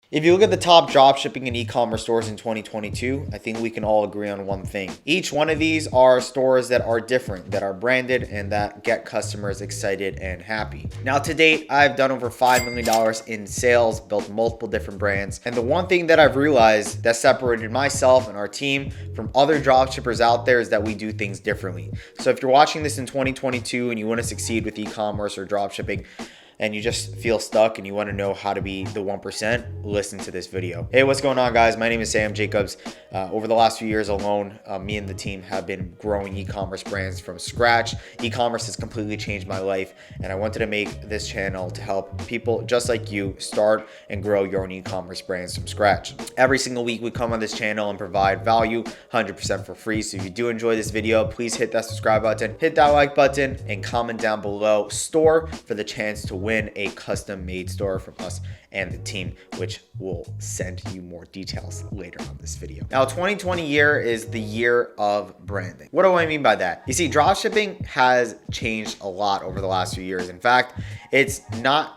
If you look at the top dropshipping and e-commerce stores in 2022, I think we can all agree on one thing. Each one of these are stores that are different, that are branded, and that get customers excited and happy. Now, to date, I've done over $5 million in sales, built multiple different brands. And the one thing that I've realized that separated myself and our team from other dropshippers out there is that we do things differently. So if you're watching this in 2022 and you want to succeed with e-commerce or dropshipping, and you just feel stuck and you want to know how to be the 1%, listen to this video. Hey, what's going on, guys? My name is Sam Jacobs. Over the last few years alone, me and the team have been growing e-commerce brands from scratch. E-commerce has completely changed my life, and I wanted to make this channel to help people just like you start and grow your own e-commerce brands from scratch. Every single week, we come on this channel and provide value 100% for free. So if you do enjoy this video, please hit that subscribe button, hit that like button, and comment down below store for the chance to win a custom made store from us and the team, which will send you more details later on this video. Now, 2020 year is the year of branding. What do I mean by that? You see, dropshipping has changed a lot over the last few years. In fact, it's not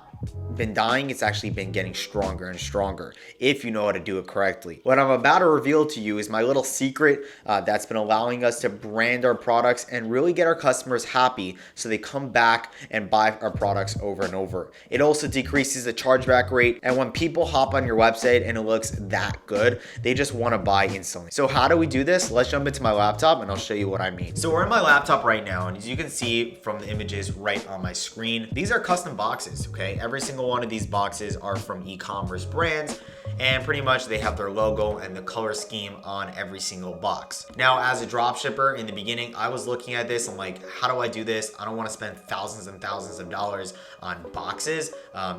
been dying, it's actually been getting stronger and stronger if you know how to do it correctly. What I'm about to reveal to you is my little secret that's been allowing us to brand our products and really get our customers happy so they come back and buy our products over and over. It also decreases the chargeback rate, and when people hop on your website and it looks that good, they just want to buy instantly. So how do we do this? Let's jump into my laptop and I'll show you what I mean. So we're in my laptop right now, and as you can see from the images right on my screen, these are custom boxes, okay? Every single one of these boxes are from e-commerce brands, and pretty much they have their logo and the color scheme on every single box. Now, as a dropshipper in the beginning, I was looking at this, I'm like, how do I do this? I don't want to spend thousands and thousands of dollars on boxes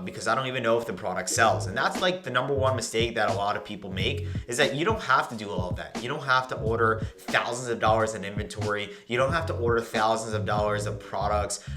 because I don't even know if the product sells. And that's like the number one mistake that a lot of people make, is that you don't have to do all of that. You don't have to order thousands of dollars in inventory. You don't have to order thousands of dollars of products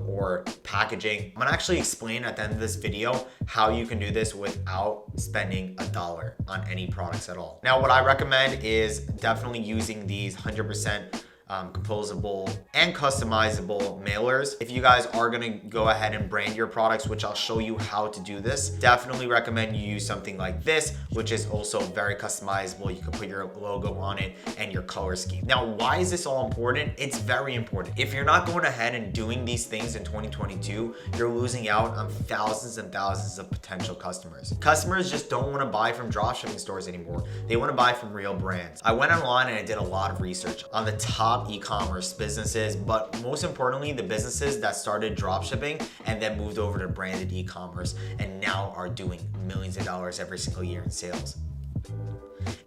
or packaging. I'm gonna actually explain at the end of this video how you can do this without spending $1 on any products at all. Now, what I recommend is definitely using these 100% composable and customizable mailers. If you guys are gonna go ahead and brand your products, which I'll show you how to do this, definitely recommend you use something like this, which is also very customizable. You can put your logo on it and your color scheme. Now, why is this all important? It's very important. If you're not going ahead and doing these things in 2022, you're losing out on thousands and thousands of potential customers. Customers just don't want to buy from dropshipping stores anymore. They want to buy from real brands. I went online and I did a lot of research on the top e-commerce businesses, but most importantly, the businesses that started dropshipping and then moved over to branded e-commerce and now are doing millions of dollars every single year in sales.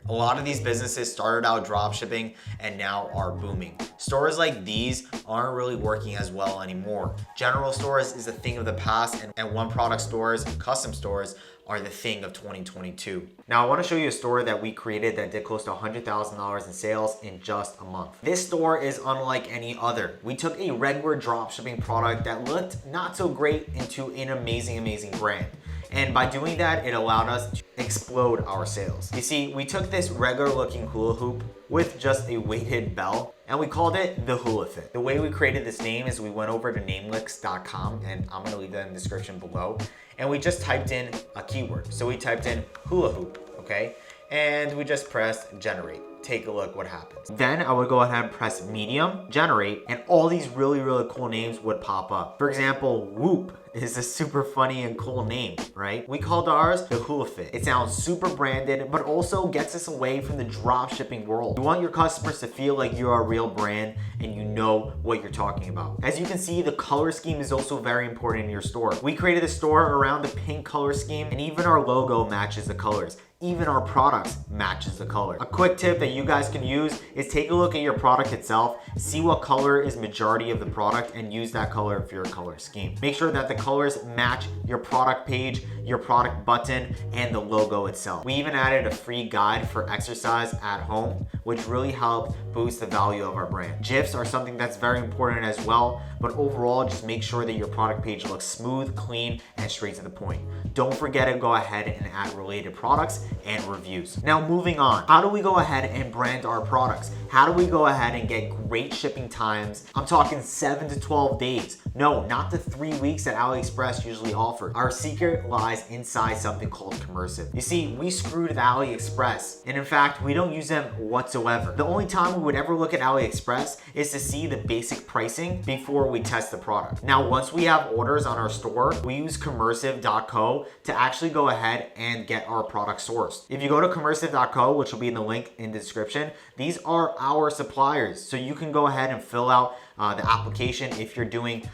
A lot of these businesses started out dropshipping and now are booming. Stores like these aren't really working as well anymore. General stores is a thing of the past, and one product stores and custom stores are the thing of 2022. Now, I want to show you a store that we created that did close to $100,000 in sales in just a month. This store is unlike any other. We took a regular dropshipping product that looked not so great into an amazing brand. And by doing that, it allowed us to explode our sales. You see, we took this regular looking hula hoop with just a weighted bell, and we called it the Hula Fit. The way we created this name is we went over to namelix.com, and I'm gonna leave that in the description below, and we just typed in a keyword. So we typed in hula hoop, okay? And we just pressed generate. Take a look what happens. Then I would go ahead and press medium, generate, and all these really cool names would pop up. For example, Whoop is a super funny and cool name, right? We called ours the Hula Fit. It sounds super branded, but also gets us away from the drop shipping world. You want your customers to feel like you're a real brand and you know what you're talking about. As you can see, the color scheme is also very important in your store. We created a store around the pink color scheme, and even our logo matches the colors. Even our products matches the color. A quick tip that you guys can use is take a look at your product itself, see what color is majority of the product, and use that color for your color scheme. Make sure that the colors match your product page, your product button, and the logo itself. We even added a free guide for exercise at home, which really helped boost the value of our brand. GIFs are something that's very important as well, but overall, just make sure that your product page looks smooth, clean, and straight to the point. Don't forget to go ahead and add related products and reviews. Now, moving on, how do we go ahead and brand our products? How do we go ahead and get great shipping times? I'm talking 7 to 12 days. No, not the 3 weeks that AliExpress usually offers. Our secret lies inside something called Commercive. You see, we screwed with AliExpress, and in fact, we don't use them whatsoever. The only time we would ever look at AliExpress is to see the basic pricing before we test the product. Now, once we have orders on our store, we use commercive.co to actually go ahead and get our product sourced. If you go to commercive.co, which will be in the link in the description, these are our suppliers. So you can go ahead and fill out the application if you're doing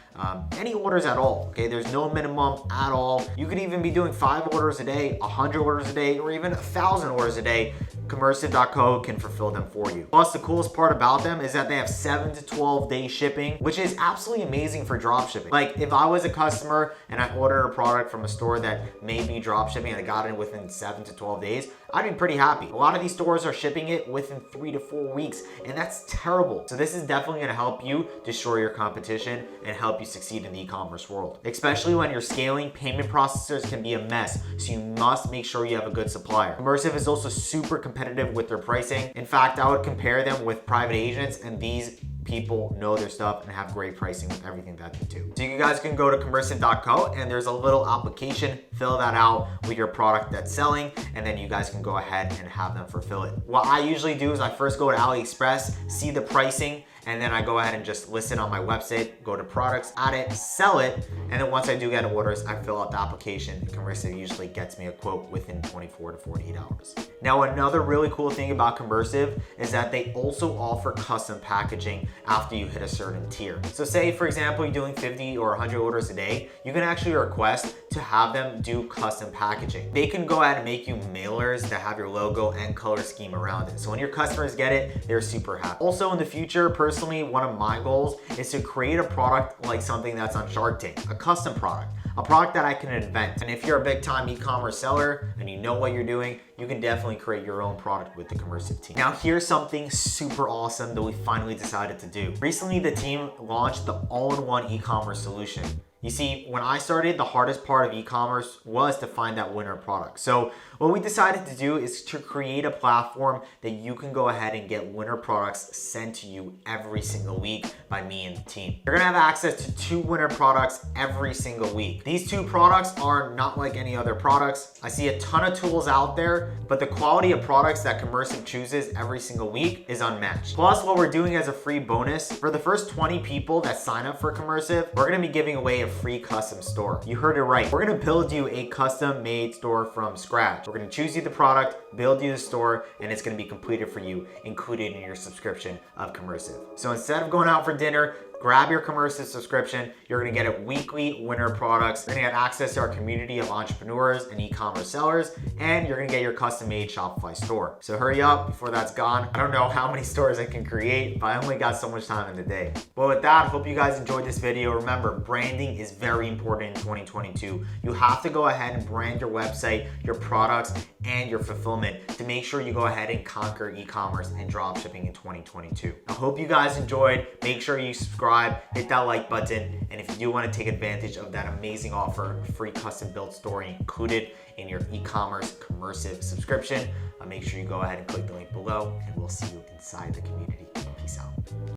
any orders at all. Okay, there's no minimum at all. You could even be doing 5 orders a day, 100 orders a day, or even 1,000 orders a day. Commercive.co can fulfill them for you. Plus, the coolest part about them is that they have 7 to 12 day shipping, which is absolutely amazing for dropshipping. Like, if I was a customer and I ordered a product from a store that may be dropshipping and I got it within 7 to 12 days, I'd be pretty happy. A lot of these stores are shipping it within 3 to 4 weeks, and that's terrible. So this is definitely gonna help you destroy your competition and help you succeed in the e-commerce world. Especially when you're scaling, payment processors can be a mess, so you must make sure you have a good supplier. Commercive is also super competitive with their pricing. In fact, I would compare them with private agents, and these people know their stuff and have great pricing with everything that they do. So you guys can go to commercive.co, and there's a little application, fill that out with your product that's selling, and then you guys can go ahead and have them fulfill it. What I usually do is I first go to AliExpress, see the pricing, and then I go ahead and just list it on my website, go to products, add it, sell it, and then once I do get orders, I fill out the application, and Commercive usually gets me a quote within 24 to 48 hours. Now, another really cool thing about Commercive is that they also offer custom packaging after you hit a certain tier. So say, for example, you're doing 50 or 100 orders a day, you can actually request to have them do custom packaging. They can go ahead and make you mailers that have your logo and color scheme around it. So when your customers get it, they're super happy. Also, in the future, personally, one of my goals is to create a product like something that's on Shark Tank, a custom product. A product that I can invent. And if you're a big time e-commerce seller and you know what you're doing, you can definitely create your own product with the Commercive team. Now, here's something super awesome that we finally decided to do. Recently, the team launched the all-in-one e-commerce solution. You see, when I started, the hardest part of e-commerce was to find that winner product. So what we decided to do is to create a platform that you can go ahead and get winner products sent to you every single week by me and the team. You're gonna have access to 2 winner products every single week. These 2 products are not like any other products. I see a ton of tools out there, but the quality of products that Commercive chooses every single week is unmatched. Plus, what we're doing as a free bonus, for the first 20 people that sign up for Commercive, we're gonna be giving away a free custom store. You heard it right. We're gonna build you a custom made store from scratch. We're gonna choose you the product, build you the store, and it's gonna be completed for you, included in your subscription of Commercive. So instead of going out for dinner, grab your Commercive subscription. You're gonna get a weekly winner products. You're gonna get access to our community of entrepreneurs and e-commerce sellers, and you're gonna get your custom-made Shopify store. So hurry up before that's gone. I don't know how many stores I can create, but I only got so much time in the day. But with that, hope you guys enjoyed this video. Remember, branding is very important in 2022. You have to go ahead and brand your website, your products, and your fulfillment to make sure you go ahead and conquer e-commerce and dropshipping in 2022. I hope you guys enjoyed. Make sure you subscribe, hit that like button, and if you do want to take advantage of that amazing offer, free custom built store included in your e-commerce Commercive subscription, make sure you go ahead and click the link below, and we'll see you inside the community. Peace out.